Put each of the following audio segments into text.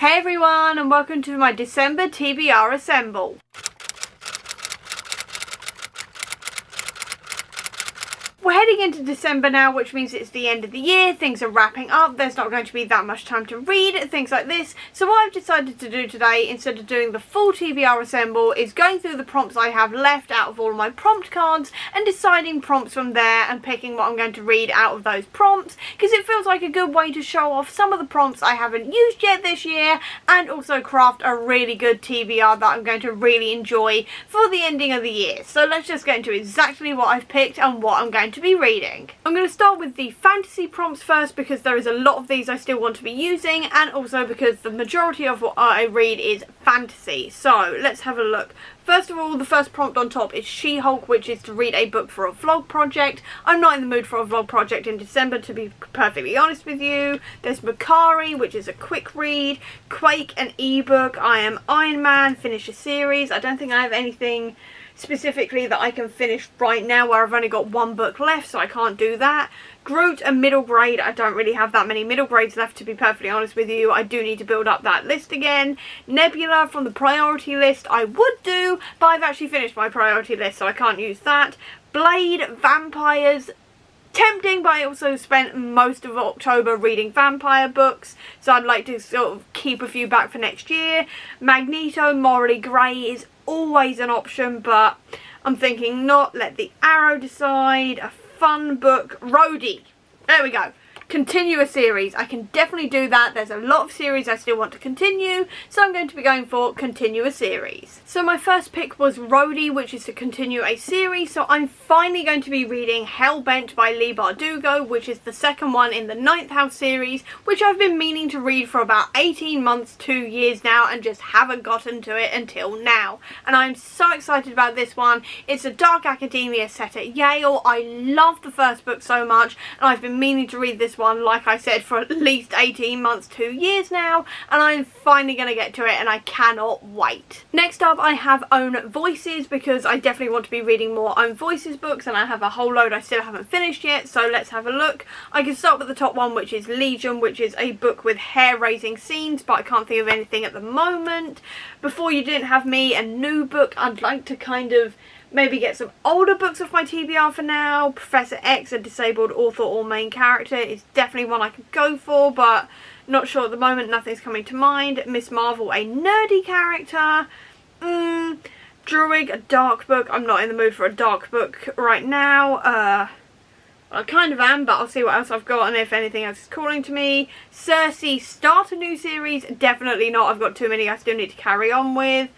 Hey everyone, and welcome to my December TBR Assemble. We're heading into December now, which means it's the end of the year, things are wrapping up, there's not going to be that much time to read, things like this. So what I've decided to do today, instead of doing the full TBR Assemble, is going through the prompts I have left out of all of my prompt cards and deciding prompts from there and picking what I'm going to read out of those prompts, because it feels like a good way to show off some of the prompts I haven't used yet this year and also craft a really good TBR that I'm going to really enjoy for the ending of the year. So let's just get into exactly what I've picked and what I'm going to be reading. I'm going to start with the fantasy prompts first because there is a lot of these I still want to be using, and also because the majority of what I read is fantasy. So let's have a look. First of all, the first prompt on top is She-Hulk, which is to read a book for a vlog project. I'm not in the mood for a vlog project in December, to be perfectly honest with you. There's Makari, which is a quick read. Quake, an ebook. I Am Iron Man, finish a series. I don't think I have anything specifically that I can finish right now where I've only got one book left, so I can't do that. Groot, a middle grade. I don't really have that many middle grades left, to be perfectly honest with you. I do need to build up that list again. Nebula from the priority list I would do, but I've actually finished my priority list, so I can't use that. Blade, vampires. Tempting, but I also spent most of October reading vampire books, so I'd like to sort of keep a few back for next year. Magneto, morally grey is always an option, but I'm thinking not. Let the Arrow decide. A fun book. Rhodey. There we go. Continue a series. I can definitely do that. There's a lot of series I still want to continue, so I'm going to be going for continue a series. So my first pick was Rhodey, which is to continue a series. So I'm finally going to be reading Hellbent by Leigh Bardugo, which is the second one in the Ninth House series, which I've been meaning to read for about 18 months, 2 years now, and just haven't gotten to it until now. And I'm so excited about this one. It's a dark academia set at Yale. I love the first book so much, and I've been meaning to read this one, like I said, for at least 18 months, 2 years now, and I'm finally going to get to it, and I cannot wait. Next up, I have Own Voices, because I definitely want to be reading more Own Voices books, and I have a whole load I still haven't finished yet, so let's have a look. I can start with the top one, which is Legion, which is a book with hair-raising scenes, but I can't think of anything at the moment. Before You Didn't Have Me, a new book. I'd like to kind of maybe get some older books off my TBR for now. Professor X, a disabled author or main character, is definitely one I could go for, but not sure at the moment. Nothing's coming to mind. Miss Marvel, a nerdy character. Druid, a dark book. I'm not in the mood for a dark book right now. I kind of am, but I'll see what else I've got and if anything else is calling to me. Cersei, start a new series. Definitely not. I've got too many I still need to carry on with.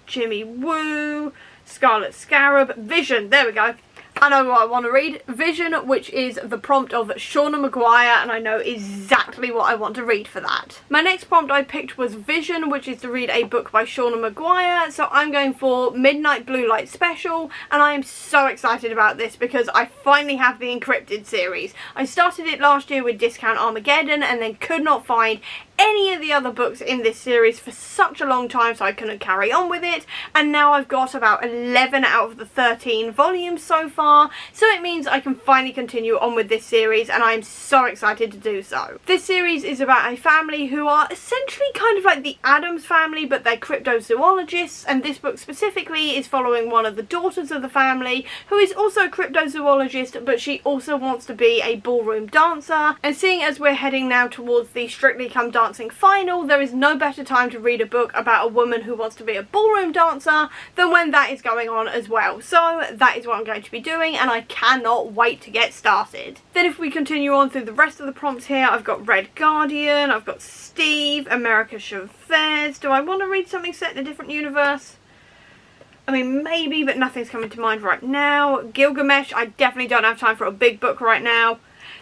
Jimmy Woo. Scarlet Scarab. Vision, there we go. I know what I want to read. Vision, which is the prompt of Shauna Maguire, and I know exactly what I want to read for that. My next prompt I picked was Vision, which is to read a book by Shauna Maguire, so I'm going for Midnight Blue Light Special, and I am so excited about this because I finally have the Encrypted series. I started it last year with Discount Armageddon and then could not find any of the other books in this series for such a long time, so I couldn't carry on with it, and now I've got about 11 out of the 13 volumes so far, so it means I can finally continue on with this series, and I'm so excited to do so. This series is about a family who are essentially kind of like the Addams family, but they're cryptozoologists, and this book specifically is following one of the daughters of the family who is also a cryptozoologist, but she also wants to be a ballroom dancer. And seeing as we're heading now towards the Strictly Come Dancing final, there is no better time to read a book about a woman who wants to be a ballroom dancer than when that is going on as well. So that is what I'm going to be doing, and I cannot wait to get started. Then if we continue on through the rest of the prompts here, I've got Red Guardian, I've got Steve, America Chavez. Do I want to read something set in a different universe? I mean, maybe, but nothing's coming to mind right now. Gilgamesh, I definitely don't have time for a big book right now.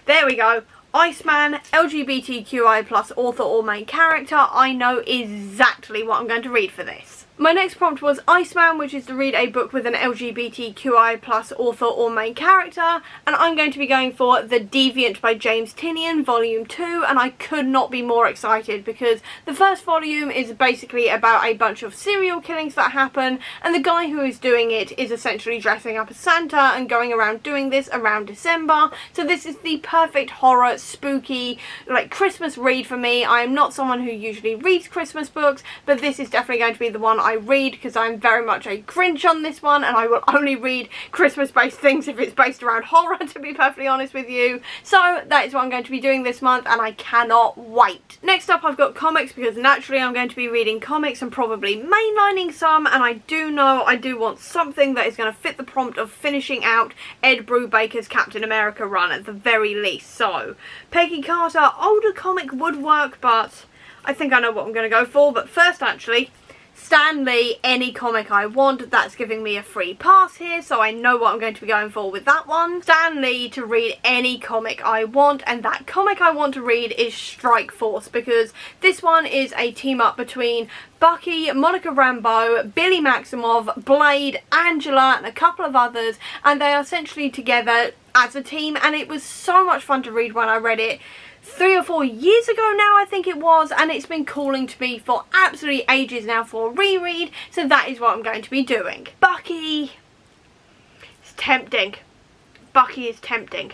There we go. Iceman, LGBTQI+ author or main character. I know exactly what I'm going to read for this. My next prompt was Iceman, which is to read a book with an LGBTQI plus author or main character, and I'm going to be going for The Deviant by James Tynion, Volume 2, and I could not be more excited because the first volume is basically about a bunch of serial killings that happen, and the guy who is doing it is essentially dressing up as Santa and going around doing this around December. So this is the perfect horror, spooky, like Christmas read for me. I am not someone who usually reads Christmas books, but this is definitely going to be the one I read because I'm very much a Grinch on this one, and I will only read Christmas based things if it's based around horror, to be perfectly honest with you. So that is what I'm going to be doing this month, and I cannot wait. Next up I've got comics, because naturally I'm going to be reading comics and probably mainlining some, and I do know I do want something that is going to fit the prompt of finishing out Ed Brubaker's Captain America run at the very least. So Peggy Carter, older comic would work, but I think I know what I'm going to go for. But first, actually, Stan Lee, any comic I want. That's giving me a free pass here, so I know what I'm going to be going for with that one. Stan Lee to read any comic I want, and that comic I want to read is Strike Force, because this one is a team up between Bucky, Monica Rambeau, Billy Maximoff, Blade, Angela, and a couple of others, and they are essentially together as a team, and it was so much fun to read when I read it 3 or 4 years ago now, I think it was, and it's been calling to me for absolutely ages now for a reread, so that is what I'm going to be doing. Bucky is tempting. Bucky is tempting.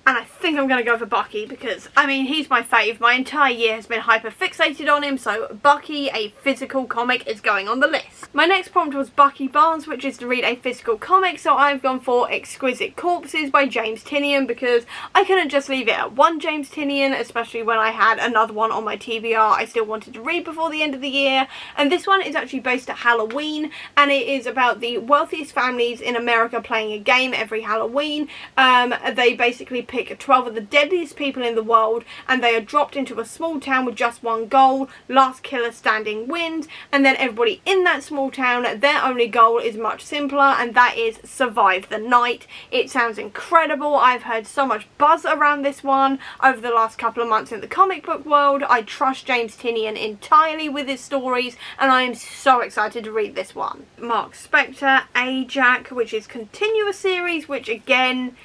And I think I'm going to go for Bucky because, I mean, he's my fave. My entire year has been hyper fixated on him, so Bucky, a physical comic, is going on the list. My next prompt was Bucky Barnes, which is to read a physical comic, so I've gone for Exquisite Corpses by James Tynion because I couldn't just leave it at one James Tynion, especially when I had another one on my TBR I still wanted to read before the end of the year. And this one is actually based at Halloween, and it is about the wealthiest families in America playing a game every Halloween. They basically pick 12 of the deadliest people in the world, and they are dropped into a small town with just one goal: last killer standing wins. And then everybody in that small town, their only goal is much simpler, and that is survive the night. It sounds incredible. I've heard so much buzz around this one over the last couple of months in the comic book world. I trust James Tynion entirely with his stories, and I am so excited to read this one. Mark Spector, Ajax, which is continuous series, which again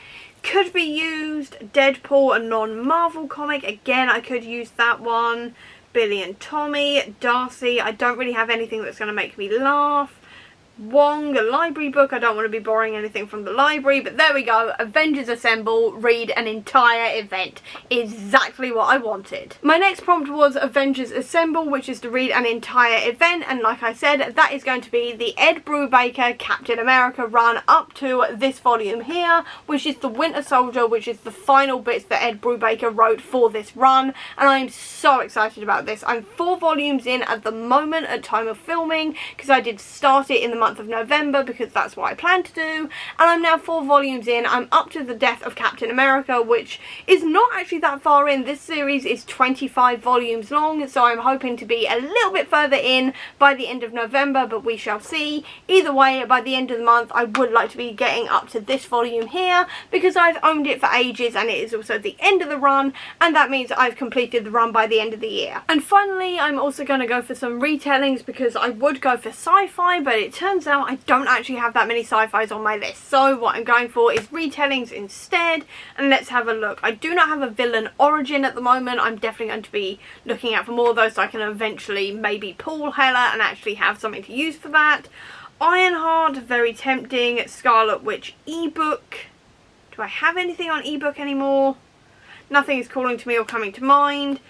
could be used. Deadpool, a non-Marvel comic, again I could use that one. Billy and Tommy, Darcy, I don't really have anything that's going to make me laugh. Wong, a library book, I don't want to be borrowing anything from the library, but there we go. Avengers Assemble, read an entire event. Exactly what I wanted. My next prompt was Avengers Assemble, which is to read an entire event, and like I said, that is going to be the Ed Brubaker Captain America run up to this volume here, which is the Winter Soldier, which is the final bits that Ed Brubaker wrote for this run, and I am so excited about this. I'm 4 volumes in at the moment at time of filming, because I did start it in the month of November because that's what I plan to do, and I'm now 4 volumes in. I'm up to the death of Captain America, which is not actually that far in. This series is 25 volumes long, so I'm hoping to be a little bit further in by the end of November, but we shall see. Either way, by the end of the month I would like to be getting up to this volume here because I've owned it for ages, and it is also the end of the run, and that means I've completed the run by the end of the year. And finally, I'm also going to go for some retellings because I would go for sci-fi, but it turns out I don't actually have that many sci-fis on my list, so what I'm going for is retellings instead, and let's have a look. I do not have a villain origin at the moment. I'm definitely going to be looking out for more of those so I can eventually maybe pull Hela and actually have something to use for that. Ironheart, very tempting. Scarlet Witch ebook. Do I have anything on ebook anymore? Nothing is calling to me or coming to mind.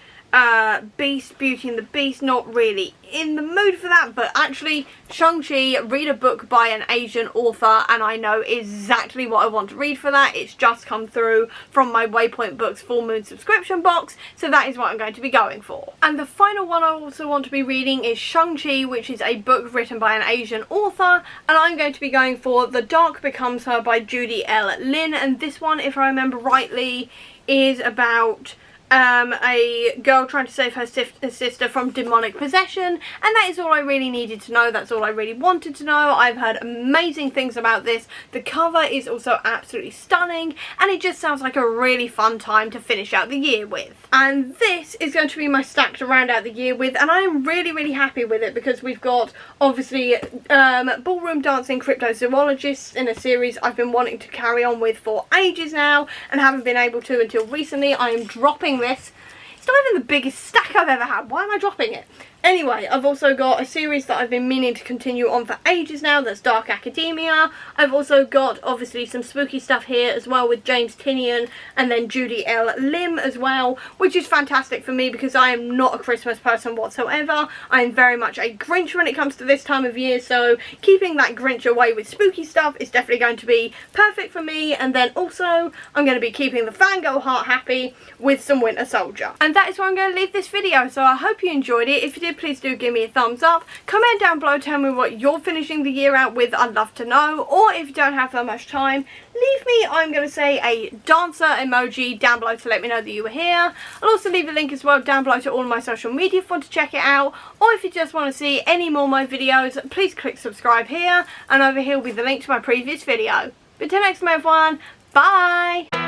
Beast, Beauty and the Beast, not really in the mood for that, but actually Shang-Chi, read a book by an Asian author, and I know exactly what I want to read for that. It's just come through from my Waypoint Books Full Moon subscription box, so that is what I'm going to be going for. And the final one I also want to be reading is Shang-Chi, which is a book written by an Asian author, and I'm going to be going for The Dark Becomes Her by Judy L. Lin, and this one, if I remember rightly, is about a girl trying to save her sister from demonic possession, and that is all I really needed to know. That's all I really wanted to know. I've heard amazing things about this. The cover is also absolutely stunning, and it just sounds like a really fun time to finish out the year with. And this is going to be my stack to round out the year with, and I am really happy with it because we've got obviously Ballroom Dancing Cryptozoologists in a series I've been wanting to carry on with for ages now and haven't been able to until recently. I am dropping this. It's not even the biggest stack I've ever had. Why am I dropping it? Anyway, I've also got a series that I've been meaning to continue on for ages now, that's Dark Academia. I've also got obviously some spooky stuff here as well with James Tinian and then Judy L. Lim as well, which is fantastic for me because I am not a Christmas person whatsoever. I am very much a Grinch when it comes to this time of year, so keeping that Grinch away with spooky stuff is definitely going to be perfect for me. And then also I'm going to be keeping the fangirl heart happy with some Winter Soldier. And that is where I'm going to leave this video, so I hope you enjoyed it. If you did, please do give me a thumbs up. Comment down below, tell me what you're finishing the year out with. I'd love to know. Or if you don't have that much time, leave me, I'm going to say, a dancer emoji down below to let me know that you were here. I'll also leave a link as well down below to all of my social media if you want to check it out. Or if you just want to see any more of my videos, please click subscribe here. And over here will be the link to my previous video. But until next time everyone, bye!